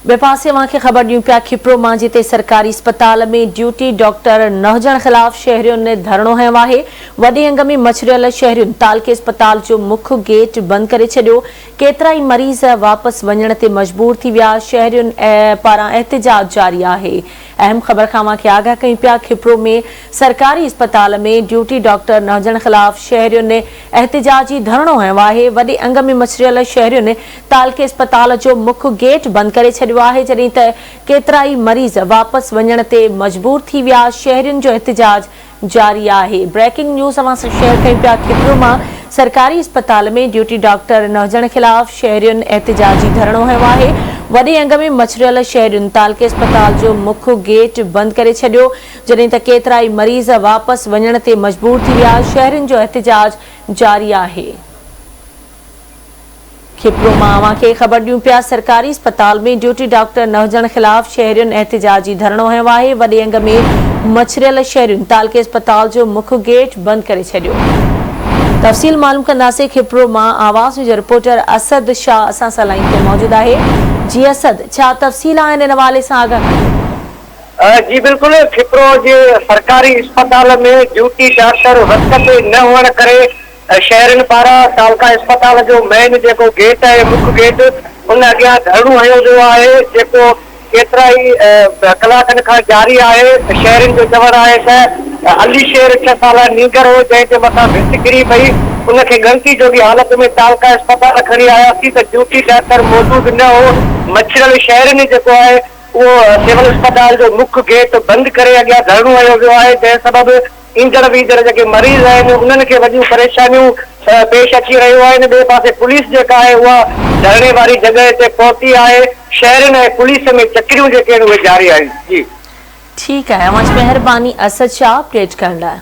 बे पासे के खबर ॾियूं पिया खिपरो मां जिते सरकारी अस्पताल में ड्यूटी डॉक्टर न हुजण खिलाफ शहरियुनि ने धरणो हयो आहे। वॾे अंग में मछरियल शहरियुनि तालके अस्पताल जो मुख्य गेट बंद करे छॾियो। केतिराई मरीज़ वापस वञण ते मजबूर थी विया। शहरियुनि पारां एहतिजाज जारी आहे। अहम खबर खां खे आगाह कयूं पिया। खिपरो में सरकारी अस्पताल में ड्यूटी डॉक्टर न हुजण खिलाफ शहरियुनि ने एहतिजाजी धरणो हयो आहे। वॾे अंग में मछरियल शहरियुनि तालके अस्पताल जो मुख्य गेट बंद करे छॾियो आहे, जॾहिं त केतिराई मरीज़ वापस वञण ते मजबूर थी विया। शहरियुनि जो एहतिजाज जारी आहे। ब्रेकिंग न्यूज़ अवां सां शेयर कयूं पिया। खिपरो मां सरकारी अस्पताल में ड्यूटी डॉक्टर न हुजण खिलाफ शहरियुनि एहतिजाजी धरणो हयो आहे। वॾे अंग में मछरियल शहरियुनि तालके अस्पताल जो मुख्य गेट बंद करे छॾियो, जॾहिं त केतिराई मरीज़ वापस वञण ते मजबूर थी विया। शहरियुनि जो एहतिजाज जारी आहे। खिपरो मां के खबर ॾियूं पिया। सरकारी अस्पताल में ड्यूटी डॉक्टर न हुजण खिलाफ शहरियुनि एहतिजाजी धरणो हयो आहे। वॾे अंग में मछरियल शहरियुनि तालके अस्पताल जो मुख्य गेट बंद करे छॾियो। तफ़सील मालूम कंदासीं। खिपरो मां आवाज़ जो रिपोर्टर असद शाह असां सां लाइन ते मौजूद आहे। जी असद, छा तफ़सील आहिनि इन हवाले सां आगाह कयो। जी बिल्कुल, खिपरो जे सरकारी अस्पताल में ड्यूटी डॉक्टर वक्त ते न हुअण करे शहरनि पारां तालका अस्पताल जो मेन जेको गेट है, मुख्य गेट, उन अॻियां धरणो हयो वियो आहे, जेको केतिराई कलाकनि खां जारी आहे। शहरनि जो चवणु आहे त अली शेर 6 साल नीगर हो, जंहिंजे मथां भित किरी पई। उनखे गणती जोगी हालत में तालका अस्पताल खणी आयासीं त ड्यूटी डॉक्टर मौजूद न हो। मछरियल शहरनि जेको आहे उहो सिविल अस्पताल जो मुख्य गेट बंद करे अॻियां धरणो हयो वियो आहे, जंहिं सबबि ईंदड़ वींदड़ जेके मरीज़ आहिनि उन्हनि खे वॾियूं परेशानियूं पेश अची रहियूं आहिनि। ॿिए पासे पुलिस जेका आहे उहा धरणे वारी जॻह ते पहुती आहे। शहरनि ऐं पुलिस में चक्रियूं जेके आहिनि उहे जारी आहिनि। जी ठीकु आहे, अवां जी महिरबानी असद शाह अपडेट करण लाइ।